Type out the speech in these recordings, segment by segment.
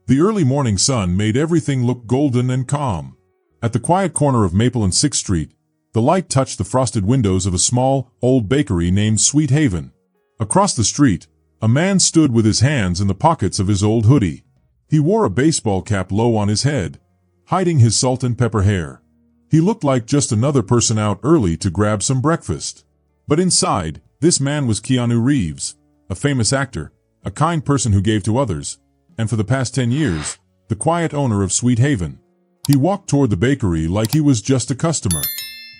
The early morning sun made everything look golden and calm. At the quiet corner of Maple and 6th Street, the light touched the frosted windows of a small, old bakery named Sweet Haven. Across the street, a man stood with his hands in the pockets of his old hoodie. He wore a baseball cap low on his head, hiding his salt and pepper hair. He looked like just another person out early to grab some breakfast. But inside, this man was Keanu Reeves, a famous actor, a kind person who gave to others, and for the past 10 years, the quiet owner of Sweet Haven. He walked toward the bakery like he was just a customer.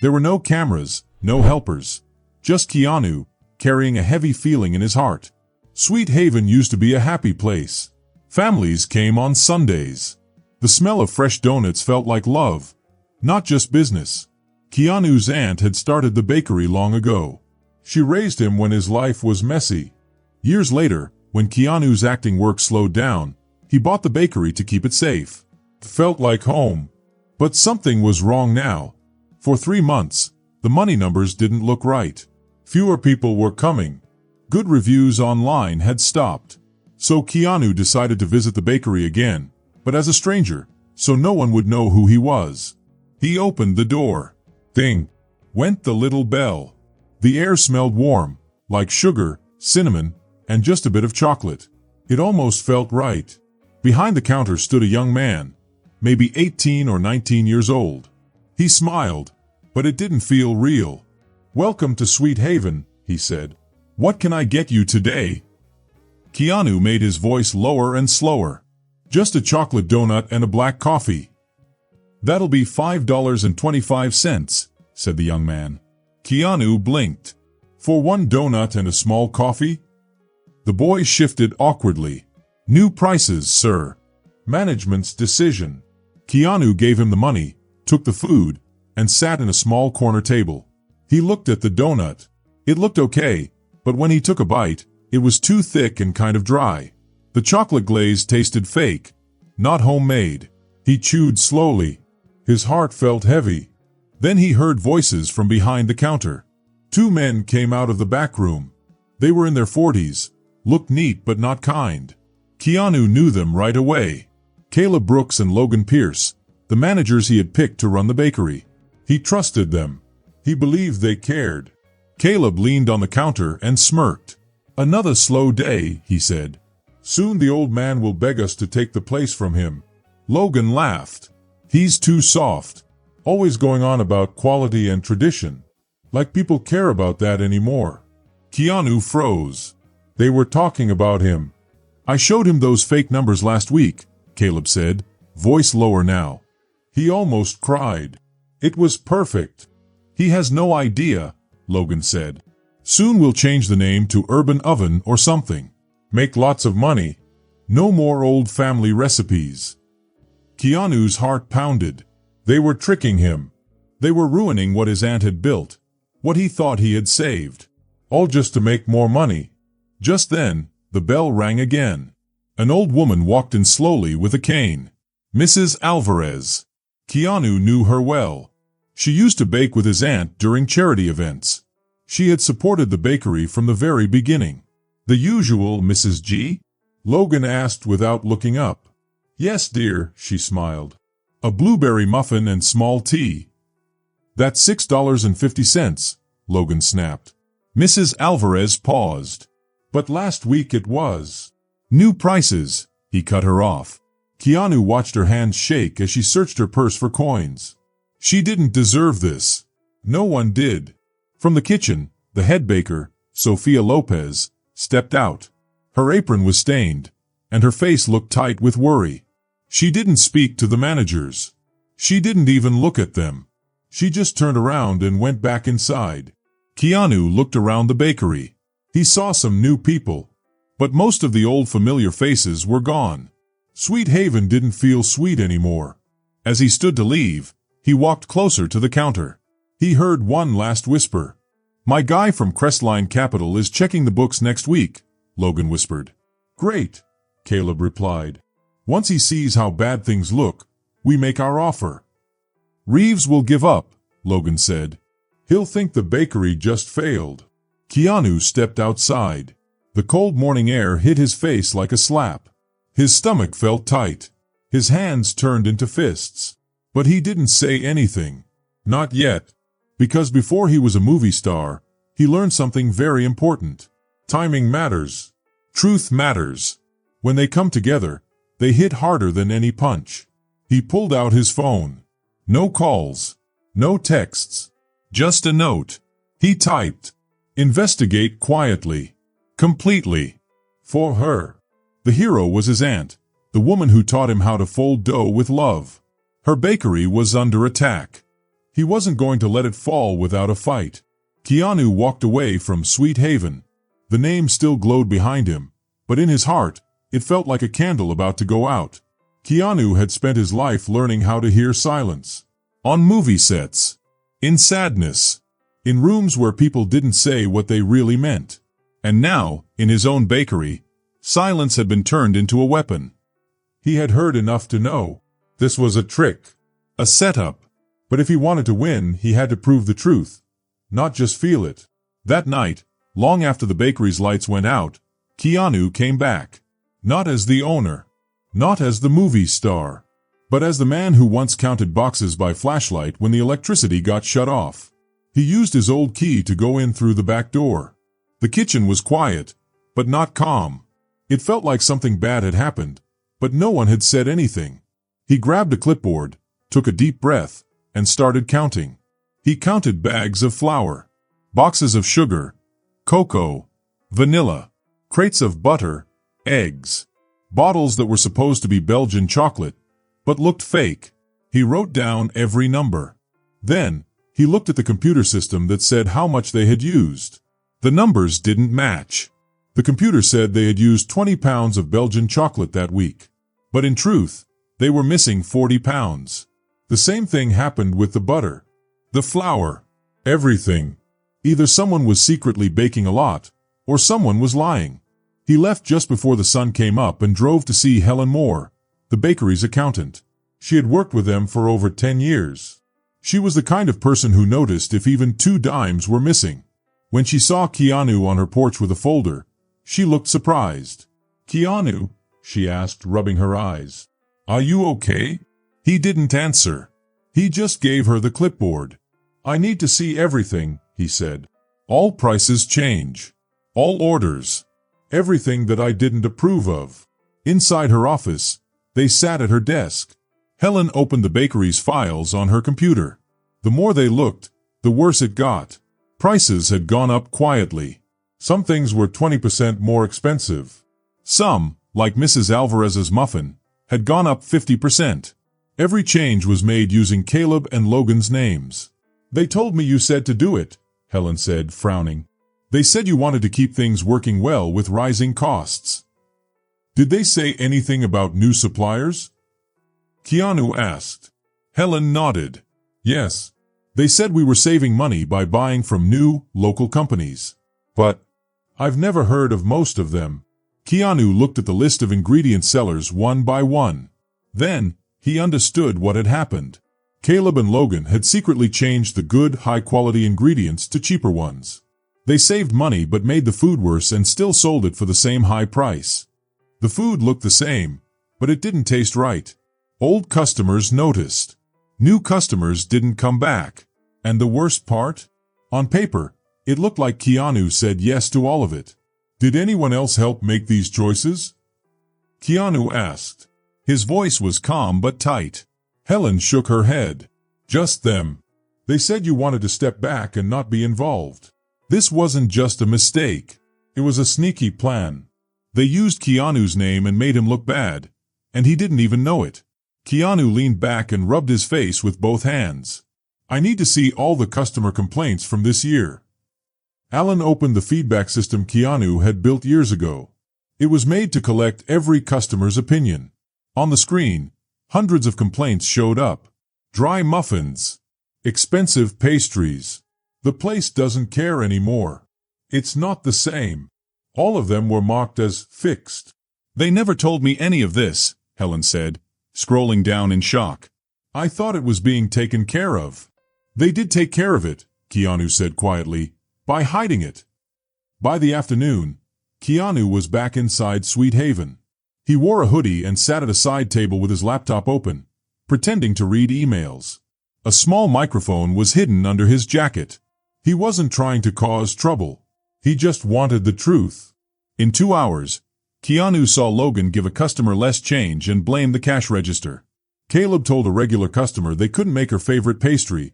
There were no cameras, no helpers, just Keanu, carrying a heavy feeling in his heart. Sweet Haven used to be a happy place. Families came on Sundays. The smell of fresh doughnuts felt like love, not just business. Keanu's aunt had started the bakery long ago. She raised him when his life was messy. Years later, when Keanu's acting work slowed down, he bought the bakery to keep it safe. It felt like home. But something was wrong now. For 3 months, the money numbers didn't look right. Fewer people were coming. Good reviews online had stopped. So Keanu decided to visit the bakery again, but as a stranger, so no one would know who he was. He opened the door. Ding! Went the little bell. The air smelled warm, like sugar, cinnamon, and just a bit of chocolate. It almost felt right. Behind the counter stood a young man, maybe 18 or 19 years old. He smiled, but it didn't feel real. "Welcome to Sweet Haven," he said. "What can I get you today?" Keanu made his voice lower and slower. "Just a chocolate donut and a black coffee." "That'll be $5.25, said the young man. Keanu blinked. "For one donut and a small coffee?" The boy shifted awkwardly. "New prices, sir. Management's decision." Keanu gave him the money, took the food, and sat in a small corner table. He looked at the donut. It looked okay, but when he took a bite, it was too thick and kind of dry. The chocolate glaze tasted fake, not homemade. He chewed slowly. His heart felt heavy. Then he heard voices from behind the counter. 2 men came out of the back room. They were in their 40s, looked neat but not kind. Keanu knew them right away. Caleb Brooks and Logan Pierce, the managers he had picked to run the bakery. He trusted them. He believed they cared. Caleb leaned on the counter and smirked. "Another slow day," he said. "Soon the old man will beg us to take the place from him." Logan laughed. "He's too soft. Always going on about quality and tradition. Like people care about that anymore." Keanu froze. They were talking about him. "I showed him those fake numbers last week," Caleb said, voice lower now. He almost cried. "It was perfect." "He has no idea," Logan said. "Soon we'll change the name to Urban Oven or something. Make lots of money. No more old family recipes." Keanu's heart pounded. They were tricking him. They were ruining what his aunt had built, what he thought he had saved. All just to make more money. Just then, the bell rang again. An old woman walked in slowly with a cane. Mrs. Alvarez. Keanu knew her well. She used to bake with his aunt during charity events. She had supported the bakery from the very beginning. "The usual, Mrs. G?" Logan asked without looking up. "Yes, dear," she smiled. "A blueberry muffin and small tea." "That's $6.50, Logan snapped. Mrs. Alvarez paused. "But last week it was." "New prices," he cut her off. Keanu watched her hands shake as she searched her purse for coins. She didn't deserve this. No one did. From the kitchen, the head baker, Sofia Lopez, stepped out. Her apron was stained, and her face looked tight with worry. She didn't speak to the managers. She didn't even look at them. She just turned around and went back inside. Keanu looked around the bakery. He saw some new people, but most of the old familiar faces were gone. Sweet Haven didn't feel sweet anymore. As he stood to leave, he walked closer to the counter. He heard one last whisper. "My guy from Crestline Capital is checking the books next week," Logan whispered. "Great," Caleb replied. "Once he sees how bad things look, we make our offer." "Reeves will give up," Logan said. "He'll think the bakery just failed." Keanu stepped outside. The cold morning air hit his face like a slap. His stomach felt tight. His hands turned into fists. But he didn't say anything. Not yet. Because before he was a movie star, he learned something very important. Timing matters. Truth matters. When they come together, they hit harder than any punch. He pulled out his phone. No calls. No texts. Just a note. He typed. Investigate quietly. Completely. For her. The hero was his aunt, the woman who taught him how to fold dough with love. Her bakery was under attack. He wasn't going to let it fall without a fight. Keanu walked away from Sweet Haven. The name still glowed behind him, but in his heart, it felt like a candle about to go out. Keanu had spent his life learning how to hear silence. On movie sets. In sadness. In rooms where people didn't say what they really meant. And now, in his own bakery, silence had been turned into a weapon. He had heard enough to know. This was a trick. A setup. But if he wanted to win, he had to prove the truth. Not just feel it. That night, long after the bakery's lights went out, Keanu came back. Not as the owner. Not as the movie star. But as the man who once counted boxes by flashlight when the electricity got shut off. He used his old key to go in through the back door. The kitchen was quiet, but not calm. It felt like something bad had happened, but no one had said anything. He grabbed a clipboard, took a deep breath, and started counting. He counted bags of flour, boxes of sugar, cocoa, vanilla, crates of butter, eggs, bottles that were supposed to be Belgian chocolate, but looked fake. He wrote down every number. Then, he looked at the computer system that said how much they had used. The numbers didn't match. The computer said they had used 20 pounds of Belgian chocolate that week. But in truth, they were missing 40 pounds. The same thing happened with the butter, the flour, everything. Either someone was secretly baking a lot, or someone was lying. He left just before the sun came up and drove to see Helen Moore, the bakery's accountant. She had worked with them for over 10 years. She was the kind of person who noticed if even 2 dimes were missing. When she saw Keanu on her porch with a folder, she looked surprised. "Keanu?" she asked, rubbing her eyes. "Are you okay?" He didn't answer. He just gave her the clipboard. "I need to see everything," he said. "All prices change. All orders. Everything that I didn't approve of." Inside her office, they sat at her desk. Helen opened the bakery's files on her computer. The more they looked, the worse it got. Prices had gone up quietly. Some things were 20% more expensive. Some, like Mrs. Alvarez's muffin, had gone up 50%. Every change was made using Caleb and Logan's names. "They told me you said to do it," Helen said, frowning. "They said you wanted to keep things working well with rising costs." "Did they say anything about new suppliers?" Keanu asked. Helen nodded. "Yes. They said we were saving money by buying from new, local companies. But I've never heard of most of them." Keanu looked at the list of ingredient sellers one by one. Then, he understood what had happened. Caleb and Logan had secretly changed the good, high-quality ingredients to cheaper ones. They saved money but made the food worse and still sold it for the same high price. The food looked the same, but it didn't taste right. Old customers noticed. New customers didn't come back. And the worst part? On paper, it looked like Keanu said yes to all of it. "Did anyone else help make these choices?" Keanu asked. His voice was calm but tight. Helen shook her head. "Just them. They said you wanted to step back and not be involved. This wasn't just a mistake. It was a sneaky plan. They used Keanu's name and made him look bad, and he didn't even know it." Keanu leaned back and rubbed his face with both hands. "I need to see all the customer complaints from this year." Alan opened the feedback system Keanu had built years ago. It was made to collect every customer's opinion. On the screen, hundreds of complaints showed up. Dry muffins. Expensive pastries. The place doesn't care anymore. It's not the same. All of them were marked as fixed. "They never told me any of this," Helen said, scrolling down in shock. "I thought it was being taken care of." "They did take care of it," Keanu said quietly, "by hiding it." By the afternoon, Keanu was back inside Sweet Haven. He wore a hoodie and sat at a side table with his laptop open, pretending to read emails. A small microphone was hidden under his jacket. He wasn't trying to cause trouble. He just wanted the truth. In 2 hours, Keanu saw Logan give a customer less change and blame the cash register. Caleb told a regular customer they couldn't make her favorite pastry,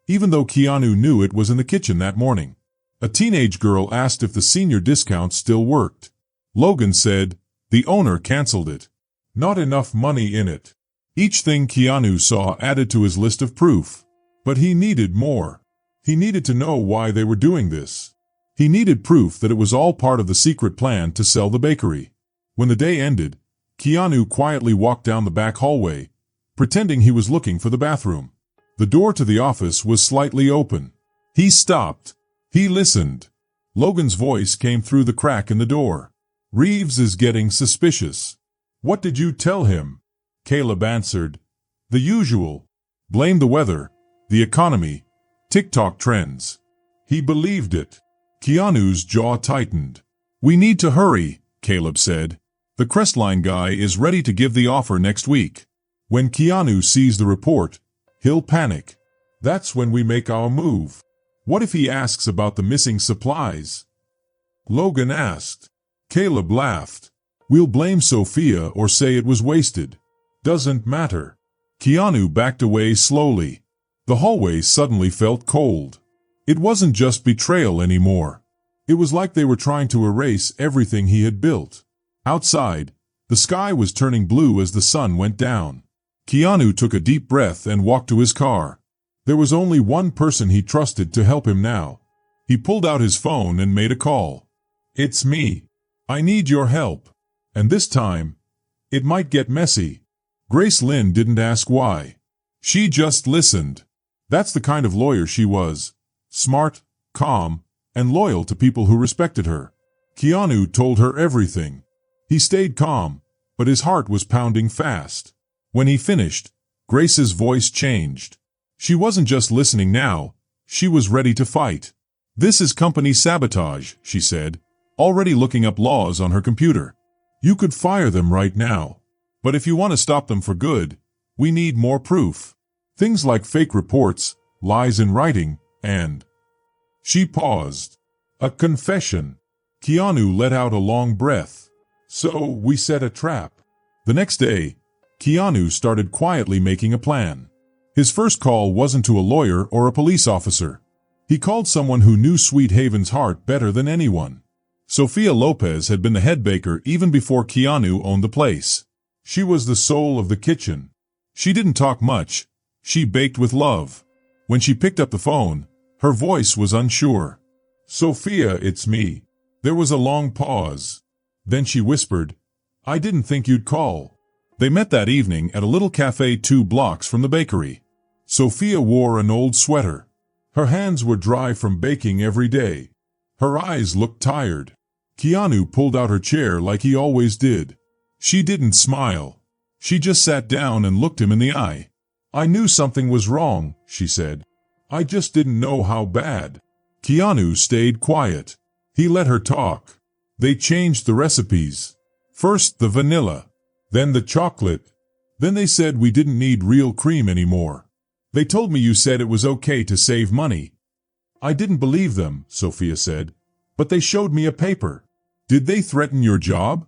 even though Keanu knew it was in the kitchen that morning. A teenage girl asked if the senior discount still worked. Logan said, the owner canceled it. Not enough money in it. Each thing Keanu saw added to his list of proof. But he needed more. He needed to know why they were doing this. He needed proof that it was all part of the secret plan to sell the bakery. When the day ended, Keanu quietly walked down the back hallway, pretending he was looking for the bathroom. The door to the office was slightly open. He stopped. He listened. Logan's voice came through the crack in the door. Reeves is getting suspicious. What did you tell him? Caleb answered. The usual. Blame the weather, the economy, TikTok trends. He believed it. Keanu's jaw tightened. We need to hurry, Caleb said. The Crestline guy is ready to give the offer next week. When Keanu sees the report, he'll panic. That's when we make our move. What if he asks about the missing supplies? Logan asked. Caleb laughed. We'll blame Sophia or say it was wasted. Doesn't matter. Keanu backed away slowly. The hallway suddenly felt cold. It wasn't just betrayal anymore. It was like they were trying to erase everything he had built. Outside, the sky was turning blue as the sun went down. Keanu took a deep breath and walked to his car. There was only one person he trusted to help him now. He pulled out his phone and made a call. It's me. I need your help. And this time, it might get messy. Grace Lynn didn't ask why. She just listened. That's the kind of lawyer she was. Smart, calm, and loyal to people who respected her. Keanu told her everything. He stayed calm, but his heart was pounding fast. When he finished, Grace's voice changed. She wasn't just listening now, she was ready to fight. This is company sabotage, she said, already looking up laws on her computer. You could fire them right now. But if you want to stop them for good, we need more proof. Things like fake reports, lies in writing, and... She paused. A confession. Keanu let out a long breath. So we set a trap. The next day, Keanu started quietly making a plan. His first call wasn't to a lawyer or a police officer. He called someone who knew Sweet Haven's heart better than anyone. Sophia Lopez had been the head baker even before Keanu owned the place. She was the soul of the kitchen. She didn't talk much. She baked with love. When she picked up the phone, her voice was unsure. Sophia, it's me. There was a long pause. Then she whispered, I didn't think you'd call. They met that evening at a little cafe 2 blocks from the bakery. Sophia wore an old sweater. Her hands were dry from baking every day. Her eyes looked tired. Keanu pulled out her chair like he always did. She didn't smile. She just sat down and looked him in the eye. I knew something was wrong, she said. I just didn't know how bad. Keanu stayed quiet. He let her talk. They changed the recipes. First the vanilla, then the chocolate. Then they said we didn't need real cream anymore. They told me you said it was okay to save money. I didn't believe them, Sophia said, but they showed me a paper. Did they threaten your job?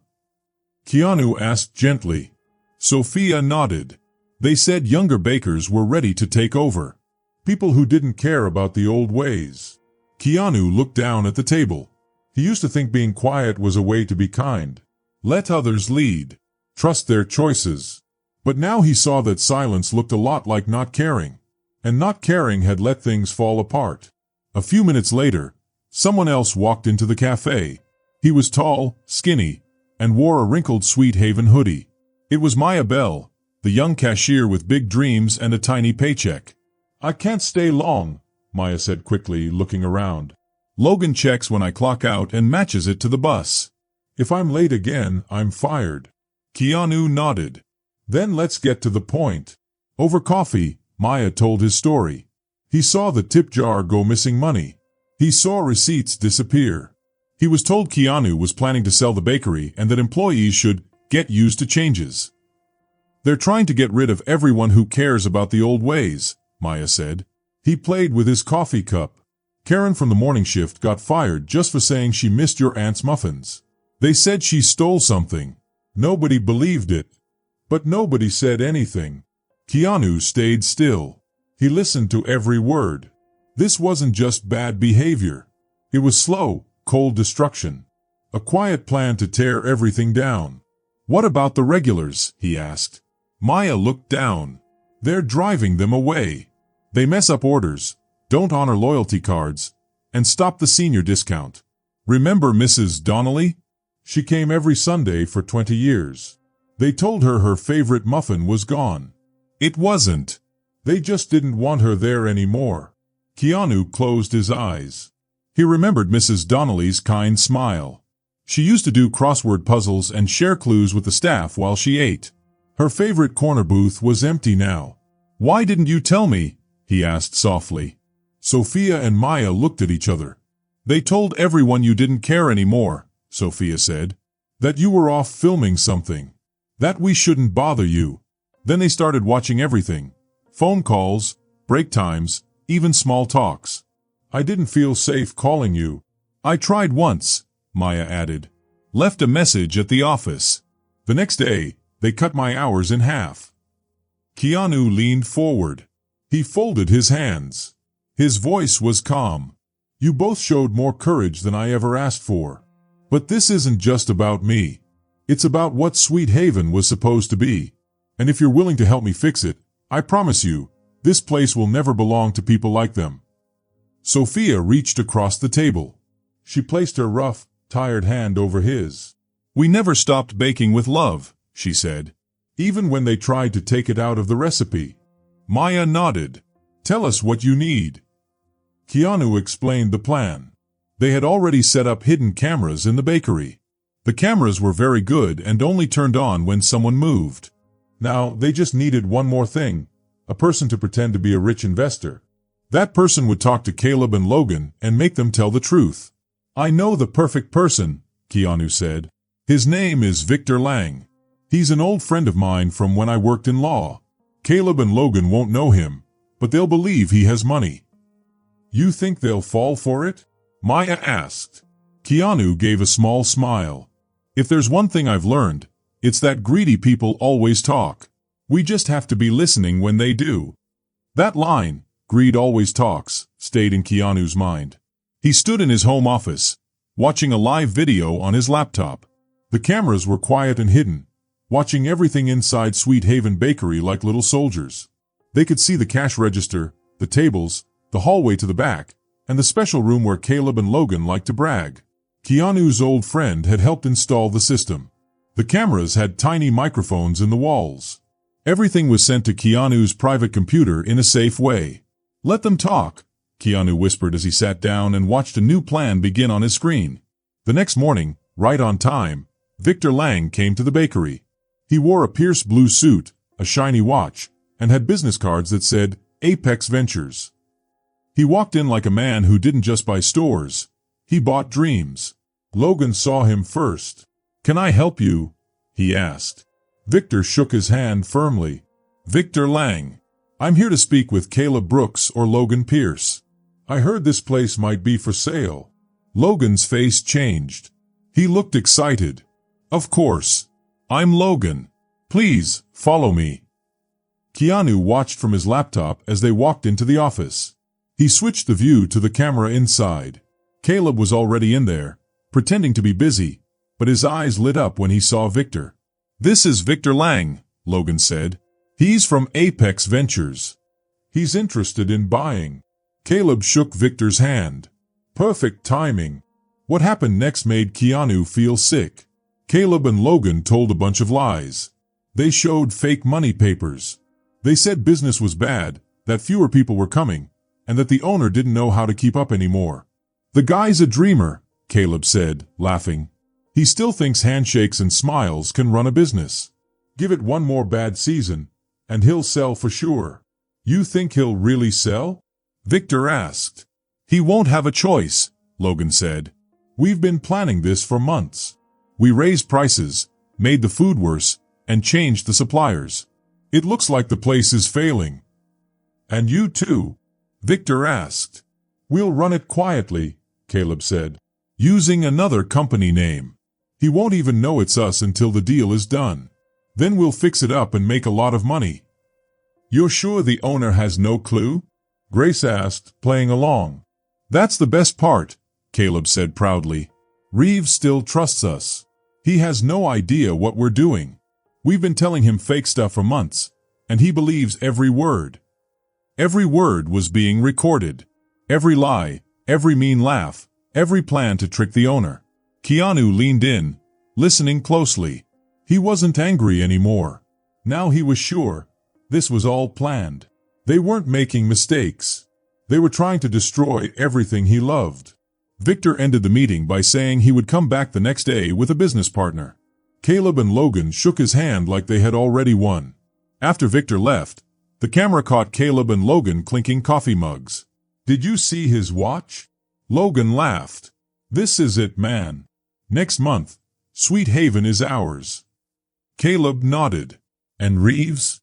Keanu asked gently. Sophia nodded. They said younger bakers were ready to take over. People who didn't care about the old ways. Keanu looked down at the table. He used to think being quiet was a way to be kind. Let others lead. Trust their choices. But now he saw that silence looked a lot like not caring. And not caring had let things fall apart. A few minutes later, someone else walked into the cafe. He was tall, skinny, and wore a wrinkled Sweet Haven hoodie. It was Maya Bell, the young cashier with big dreams and a tiny paycheck. I can't stay long, Maya said quickly, looking around. Logan checks when I clock out and matches it to the bus. If I'm late again, I'm fired. Keanu nodded. Then let's get to the point. Over coffee, Maya told his story. He saw the tip jar go missing money. He saw receipts disappear. He was told Keanu was planning to sell the bakery and that employees should Get used to changes. They're trying to get rid of everyone who cares about the old ways, Maya said. He played with his coffee cup. Karen from the morning shift got fired just for saying she missed your aunt's muffins. They said she stole something. Nobody believed it. But nobody said anything. Keanu stayed still. He listened to every word. This wasn't just bad behavior. It was slow, cold destruction. A quiet plan to tear everything down. What about the regulars? He asked. Maya looked down. They're driving them away. They mess up orders, don't honor loyalty cards, and stop the senior discount. Remember Mrs. Donnelly? She came every Sunday for 20 years. They told her her favorite muffin was gone. It wasn't. They just didn't want her there anymore. Keanu closed his eyes. He remembered Mrs. Donnelly's kind smile. She used to do crossword puzzles and share clues with the staff while she ate. Her favorite corner booth was empty now. Why didn't you tell me? He asked softly. Sophia and Maya looked at each other. They told everyone you didn't care anymore, Sophia said. That you were off filming something. That we shouldn't bother you. Then they started watching everything. Phone calls, break times, even small talks. I didn't feel safe calling you. I tried once, Maya added. Left a message at the office. The next day, they cut my hours in half. Keanu leaned forward. He folded his hands. His voice was calm. You both showed more courage than I ever asked for. But this isn't just about me. It's about what Sweet Haven was supposed to be. And if you're willing to help me fix it, I promise you, this place will never belong to people like them. Sophia reached across the table. She placed her rough, tired hand over his. We never stopped baking with love, she said. Even when they tried to take it out of the recipe. Maya nodded. Tell us what you need. Keanu explained the plan. They had already set up hidden cameras in the bakery. The cameras were very good and only turned on when someone moved. Now, they just needed one more thing, a person to pretend to be a rich investor. That person would talk to Caleb and Logan and make them tell the truth. I know the perfect person, Keanu said. His name is Victor Lang. He's an old friend of mine from when I worked in law. Caleb and Logan won't know him, but they'll believe he has money. You think they'll fall for it? Maya asked. Keanu gave a small smile. If there's one thing I've learned, it's that greedy people always talk. We just have to be listening when they do. That line, greed always talks, stayed in Keanu's mind. He stood in his home office, watching a live video on his laptop. The cameras were quiet and hidden, watching everything inside Sweet Haven Bakery like little soldiers. They could see the cash register, the tables, the hallway to the back, and the special room where Caleb and Logan liked to brag. Keanu's old friend had helped install the system. The cameras had tiny microphones in the walls. Everything was sent to Keanu's private computer in a safe way. Let them talk, Keanu whispered as he sat down and watched a new plan begin on his screen. The next morning, right on time, Victor Lang came to the bakery. He wore a Pierce blue suit, a shiny watch, and had business cards that said, Apex Ventures. He walked in like a man who didn't just buy stores. He bought dreams. Logan saw him first. Can I help you? He asked. Victor shook his hand firmly. Victor Lang. I'm here to speak with Caleb Brooks or Logan Pierce. I heard this place might be for sale. Logan's face changed. He looked excited. Of course. I'm Logan. Please, follow me. Keanu watched from his laptop as they walked into the office. He switched the view to the camera inside. Caleb was already in there, pretending to be busy, but his eyes lit up when he saw Victor. This is Victor Lang, Logan said. He's from Apex Ventures. He's interested in buying. Caleb shook Victor's hand. Perfect timing. What happened next made Keanu feel sick. Caleb and Logan told a bunch of lies. They showed fake money papers. They said business was bad, that fewer people were coming, and that the owner didn't know how to keep up anymore. The guy's a dreamer, Caleb said, laughing. He still thinks handshakes and smiles can run a business. Give it one more bad season, and he'll sell for sure. You think he'll really sell? Victor asked. He won't have a choice, Logan said. We've been planning this for months. We raise prices, made the food worse, and changed the suppliers. It looks like the place is failing. And you too? Victor asked. We'll run it quietly, Caleb said, using another company name. He won't even know it's us until the deal is done. Then we'll fix it up and make a lot of money. You're sure the owner has no clue? Grace asked, playing along. That's the best part, Caleb said proudly. Reeves still trusts us. He has no idea what we're doing. We've been telling him fake stuff for months, and he believes every word. Every word was being recorded. Every lie, every mean laugh, every plan to trick the owner. Keanu leaned in, listening closely. He wasn't angry anymore. Now he was sure this was all planned. They weren't making mistakes. They were trying to destroy everything he loved. Victor ended the meeting by saying he would come back the next day with a business partner. Caleb and Logan shook his hand like they had already won. After Victor left, the camera caught Caleb and Logan clinking coffee mugs. Did you see his watch? Logan laughed. This is it, man. Next month, Sweet Haven is ours. Caleb nodded. And Reeves?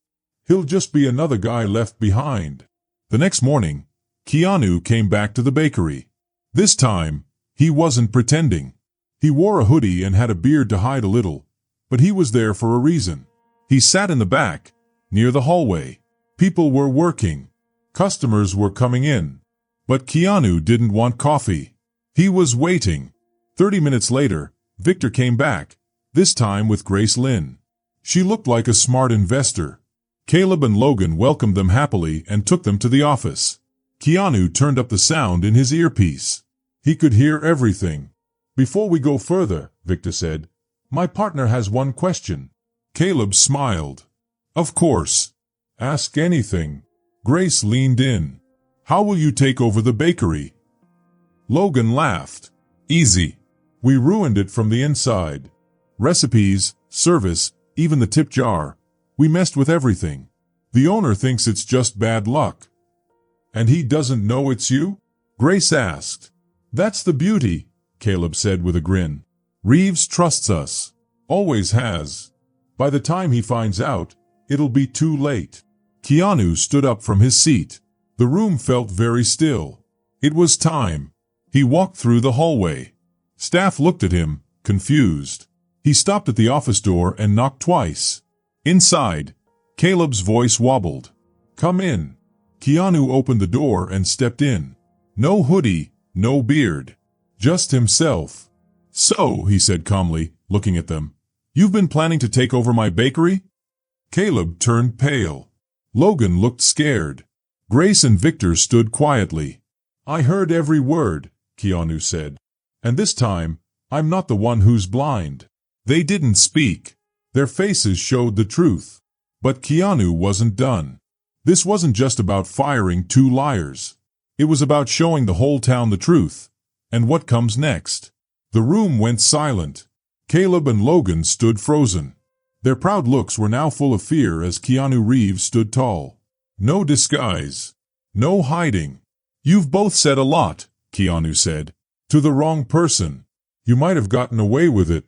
He'll just be another guy left behind. The next morning, Keanu came back to the bakery. This time, he wasn't pretending. He wore a hoodie and had a beard to hide a little, but he was there for a reason. He sat in the back, near the hallway. People were working. Customers were coming in. But Keanu didn't want coffee. He was waiting. 30 minutes later, Victor came back, this time with Grace Lynn. She looked like a smart investor. Caleb and Logan welcomed them happily and took them to the office. Keanu turned up the sound in his earpiece. He could hear everything. Before we go further, Victor said, my partner has one question. Caleb smiled. Of course. Ask anything. Grace leaned in. How will you take over the bakery? Logan laughed. Easy. We ruined it from the inside. Recipes, service, even the tip jar. We messed with everything. The owner thinks it's just bad luck. And he doesn't know it's you? Grace asked. That's the beauty, Caleb said with a grin. Reeves trusts us. Always has. By the time he finds out, it'll be too late. Keanu stood up from his seat. The room felt very still. It was time. He walked through the hallway. Staff looked at him, confused. He stopped at the office door and knocked twice. Inside, Caleb's voice wobbled. Come in. Keanu opened the door and stepped in. No hoodie, no beard. Just himself. So, he said calmly, looking at them, you've been planning to take over my bakery? Caleb turned pale. Logan looked scared. Grace and Victor stood quietly. I heard every word, Keanu said. And this time, I'm not the one who's blind. They didn't speak. Their faces showed the truth. But Keanu wasn't done. This wasn't just about firing two liars. It was about showing the whole town the truth. And what comes next? The room went silent. Caleb and Logan stood frozen. Their proud looks were now full of fear as Keanu Reeves stood tall. No disguise. No hiding. You've both said a lot, Keanu said. To the wrong person. You might have gotten away with it.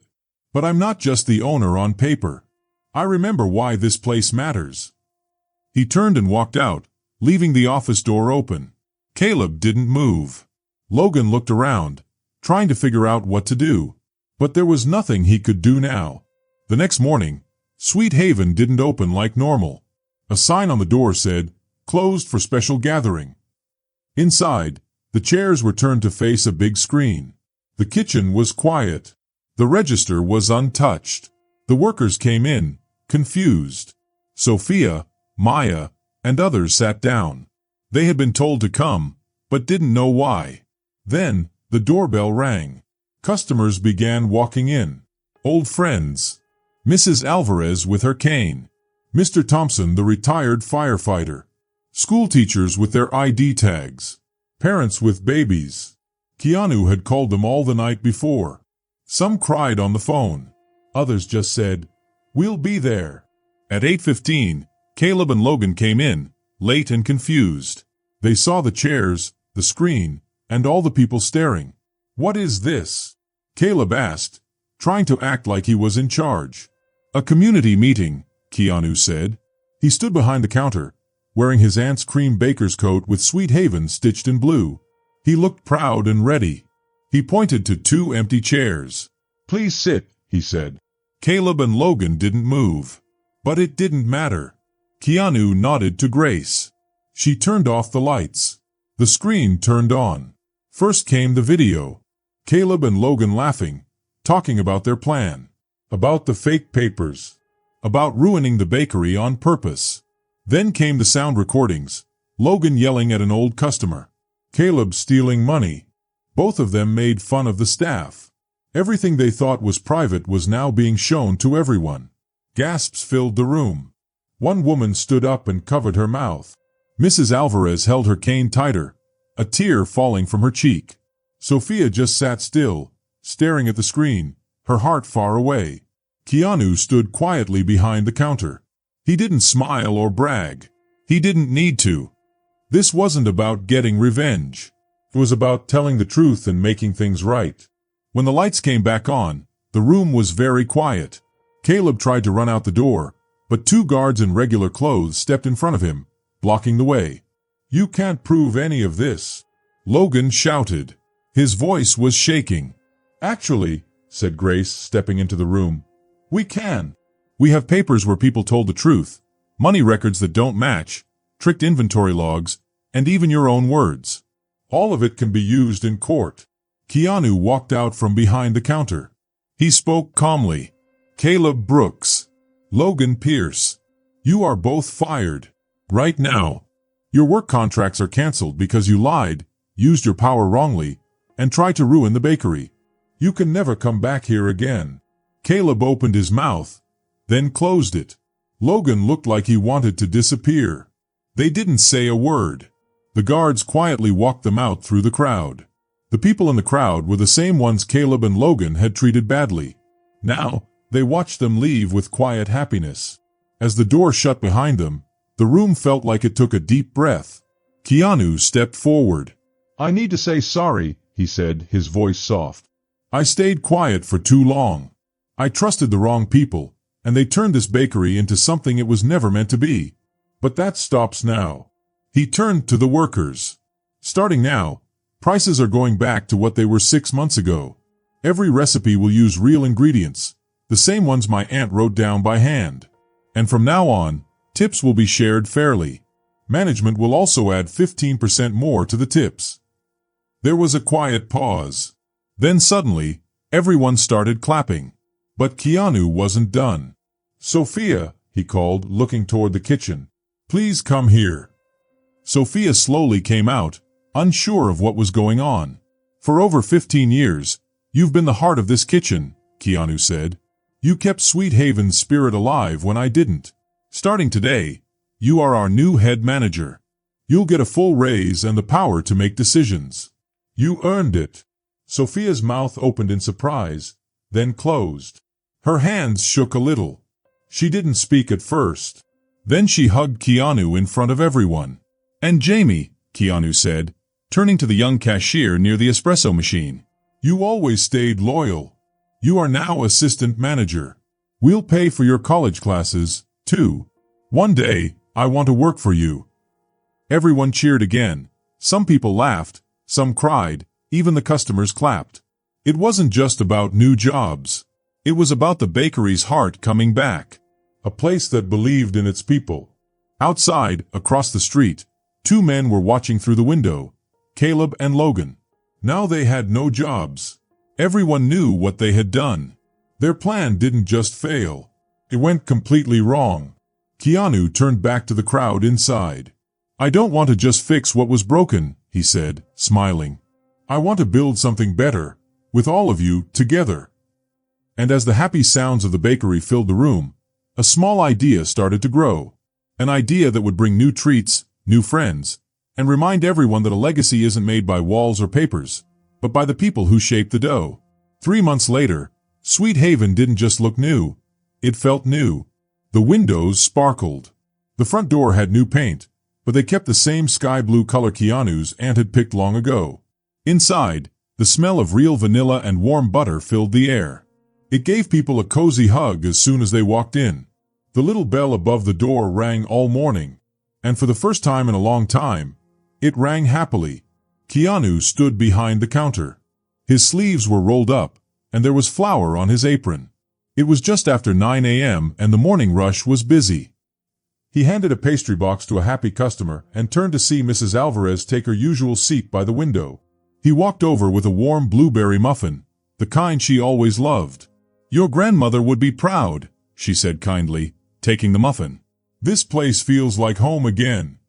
But I'm not just the owner on paper. I remember why this place matters. He turned and walked out, leaving the office door open. Caleb didn't move. Logan looked around, trying to figure out what to do. But there was nothing he could do now. The next morning, Sweet Haven didn't open like normal. A sign on the door said, closed for special gathering. Inside, the chairs were turned to face a big screen. The kitchen was quiet. The register was untouched. The workers came in, confused. Sophia, Maya, and others sat down. They had been told to come, but didn't know why. Then, the doorbell rang. Customers began walking in. Old friends. Mrs. Alvarez with her cane. Mr. Thompson, the retired firefighter. School teachers with their ID tags. Parents with babies. Keanu had called them all the night before. Some cried on the phone. Others just said, we'll be there. At 8:15, Caleb and Logan came in, late and confused. They saw the chairs, the screen, and all the people staring. What is this? Caleb asked, trying to act like he was in charge. A community meeting, Keanu said. He stood behind the counter, wearing his aunt's cream baker's coat with Sweet Haven stitched in blue. He looked proud and ready. He pointed to 2 empty chairs. "Please sit," he said. Caleb and Logan didn't move. But it didn't matter. Keanu nodded to Grace. She turned off the lights. The screen turned on. First came the video. Caleb and Logan laughing, talking about their plan. About the fake papers. About ruining the bakery on purpose. Then came the sound recordings. Logan yelling at an old customer. Caleb stealing money. Both of them made fun of the staff. Everything they thought was private was now being shown to everyone. Gasps filled the room. One woman stood up and covered her mouth. Mrs. Alvarez held her cane tighter, a tear falling from her cheek. Sophia just sat still, staring at the screen, her heart far away. Keanu stood quietly behind the counter. He didn't smile or brag. He didn't need to. This wasn't about getting revenge. It was about telling the truth and making things right. When the lights came back on, the room was very quiet. Caleb tried to run out the door, but 2 guards in regular clothes stepped in front of him, blocking the way. "You can't prove any of this," Logan shouted. His voice was shaking. "Actually," said Grace, stepping into the room, "we can. We have papers where people told the truth, money records that don't match, tricked inventory logs, and even your own words. All of it can be used in court." Keanu walked out from behind the counter. He spoke calmly. "Caleb Brooks, Logan Pierce, you are both fired. Right now. Your work contracts are canceled because you lied, used your power wrongly, and tried to ruin the bakery. You can never come back here again." Caleb opened his mouth, then closed it. Logan looked like he wanted to disappear. They didn't say a word. The guards quietly walked them out through the crowd. The people in the crowd were the same ones Caleb and Logan had treated badly. Now, they watched them leave with quiet happiness. As the door shut behind them, the room felt like it took a deep breath. Keanu stepped forward. "I need to say sorry," he said, his voice soft. "I stayed quiet for too long. I trusted the wrong people, and they turned this bakery into something it was never meant to be. But that stops now." He turned to the workers. "Starting now, prices are going back to what they were 6 months ago. Every recipe will use real ingredients, the same ones my aunt wrote down by hand. And from now on, tips will be shared fairly. Management will also add 15% more to the tips." There was a quiet pause. Then suddenly, everyone started clapping. But Keanu wasn't done. "Sophia," he called, looking toward the kitchen. "Please come here." Sophia slowly came out, unsure of what was going on. "For over 15 years, you've been the heart of this kitchen," Keanu said. "You kept Sweet Haven's spirit alive when I didn't. Starting today, you are our new head manager. You'll get a full raise and the power to make decisions. You earned it." Sophia's mouth opened in surprise, then closed. Her hands shook a little. She didn't speak at first. Then she hugged Keanu in front of everyone. "And Jamie," Keanu said, turning to the young cashier near the espresso machine, "you always stayed loyal. You are now assistant manager. We'll pay for your college classes, too. One day, I want to work for you." Everyone cheered again. Some people laughed, some cried, even the customers clapped. It wasn't just about new jobs. It was about the bakery's heart coming back. A place that believed in its people. Outside, across the street, 2 men were watching through the window, Caleb and Logan. Now they had no jobs. Everyone knew what they had done. Their plan didn't just fail. It went completely wrong. Keanu turned back to the crowd inside. "I don't want to just fix what was broken," he said, smiling. "I want to build something better, with all of you together." And as the happy sounds of the bakery filled the room, a small idea started to grow. An idea that would bring new treats, new friends, and remind everyone that a legacy isn't made by walls or papers, but by the people who shaped the dough. 3 months later, Sweet Haven didn't just look new, it felt new. The windows sparkled. The front door had new paint, but they kept the same sky blue color Keanu's aunt had picked long ago. Inside, the smell of real vanilla and warm butter filled the air. It gave people a cozy hug as soon as they walked in. The little bell above the door rang all morning, and for the first time in a long time, it rang happily. Keanu stood behind the counter. His sleeves were rolled up, and there was flour on his apron. It was just after 9 a.m. and the morning rush was busy. He handed a pastry box to a happy customer and turned to see Mrs. Alvarez take her usual seat by the window. He walked over with a warm blueberry muffin, the kind she always loved. "Your grandmother would be proud," she said kindly, taking the muffin. "This place feels like home again."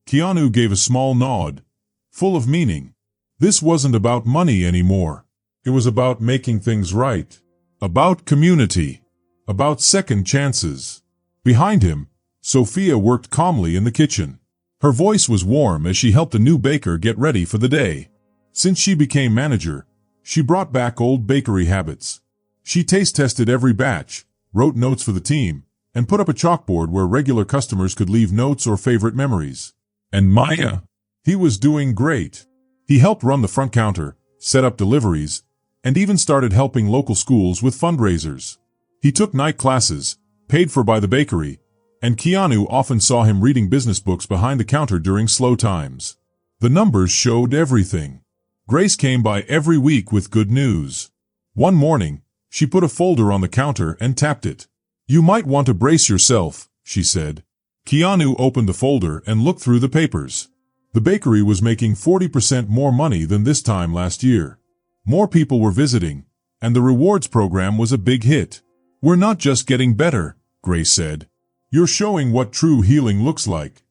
Keanu gave a small nod, full of meaning. This wasn't about money anymore. It was about making things right. About community. About second chances. Behind him, Sophia worked calmly in the kitchen. Her voice was warm as she helped a new baker get ready for the day. Since she became manager, she brought back old bakery habits. She taste-tested every batch, wrote notes for the team, and put up a chalkboard where regular customers could leave notes or favorite memories. And Maya? He was doing great. He helped run the front counter, set up deliveries, and even started helping local schools with fundraisers. He took night classes, paid for by the bakery, and Keanu often saw him reading business books behind the counter during slow times. The numbers showed everything. Grace came by every week with good news. One morning, she put a folder on the counter and tapped it. "You might want to brace yourself," she said. Keanu opened the folder and looked through the papers. The bakery was making 40% more money than this time last year. More people were visiting, and the rewards program was a big hit. "We're not just getting better," Grace said. "You're showing what true healing looks like."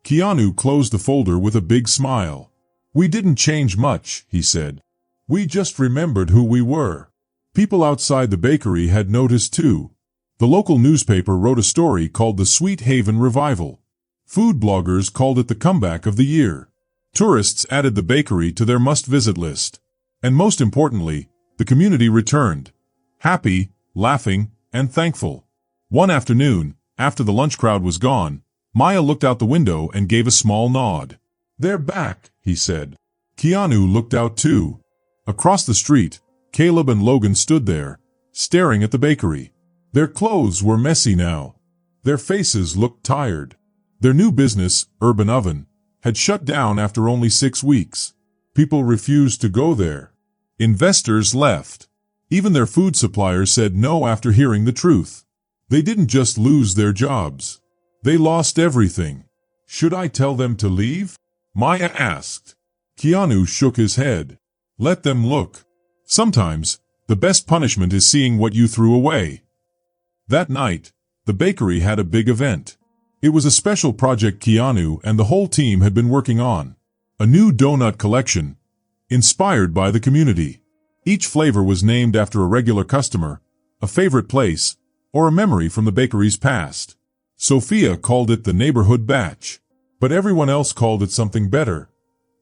Keanu closed the folder with a big smile. "We didn't change much," he said. "We just remembered who we were." People outside the bakery had noticed too. The local newspaper wrote a story called the Sweet Haven Revival. Food bloggers called it the comeback of the year. Tourists added the bakery to their must-visit list. And most importantly, the community returned. Happy, laughing, and thankful. One afternoon, after the lunch crowd was gone, Maya looked out the window and gave a small nod. "They're back," he said. Keanu looked out too. Across the street, Caleb and Logan stood there, staring at the bakery. Their clothes were messy now. Their faces looked tired. Their new business, Urban Oven, had shut down after only 6 weeks. People refused to go there. Investors left. Even their food suppliers said no after hearing the truth. They didn't just lose their jobs. They lost everything. "Should I tell them to leave?" Maya asked. Keanu shook his head. "Let them look. Sometimes, the best punishment is seeing what you threw away." That night, the bakery had a big event. It was a special project Keanu and the whole team had been working on. A new donut collection, inspired by the community. Each flavor was named after a regular customer, a favorite place, or a memory from the bakery's past. Sophia called it the neighborhood batch, but everyone else called it something better.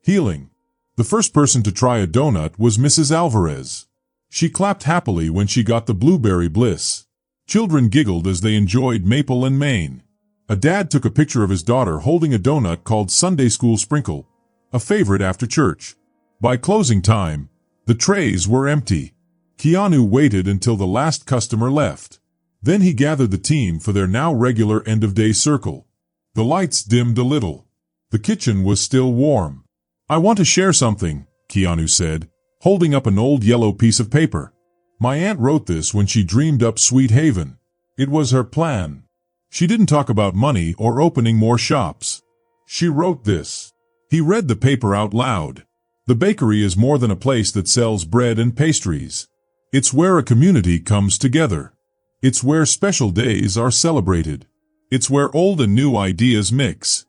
Healing. The first person to try a donut was Mrs. Alvarez. She clapped happily when she got the blueberry bliss. Children giggled as they enjoyed maple and Maine. A dad took a picture of his daughter holding a donut called Sunday School Sprinkle, a favorite after church. By closing time, the trays were empty. Keanu waited until the last customer left. Then he gathered the team for their now regular end-of-day circle. The lights dimmed a little. The kitchen was still warm. "I want to share something," Keanu said, holding up an old yellow piece of paper. "My aunt wrote this when she dreamed up Sweet Haven. It was her plan. She didn't talk about money or opening more shops. She wrote this." He read the paper out loud. "The bakery is more than a place that sells bread and pastries. It's where a community comes together. It's where special days are celebrated. It's where old and new ideas mix.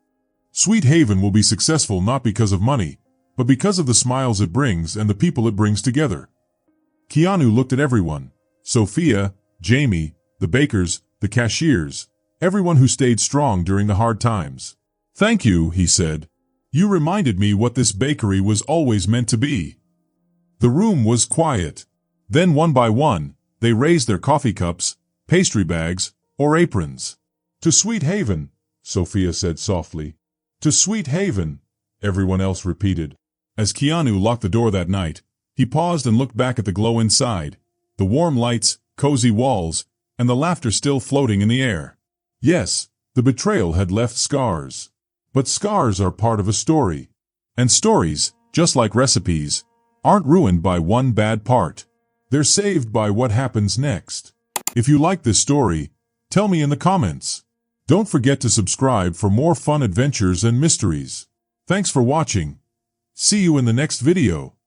Sweet Haven will be successful not because of money, but because of the smiles it brings and the people it brings together." Keanu looked at everyone. Sophia, Jamie, the bakers, the cashiers, everyone who stayed strong during the hard times. "Thank you," he said. "You reminded me what this bakery was always meant to be." The room was quiet. Then one by one, they raised their coffee cups, pastry bags, or aprons. "To Sweet Haven," Sophia said softly. "To Sweet Haven," everyone else repeated. As Keanu locked the door that night, he paused and looked back at the glow inside. The warm lights, cozy walls, and the laughter still floating in the air. Yes, the betrayal had left scars. But scars are part of a story. And stories, just like recipes, aren't ruined by one bad part. They're saved by what happens next. If you like this story, tell me in the comments. Don't forget to subscribe for more fun adventures and mysteries. Thanks for watching. See you in the next video.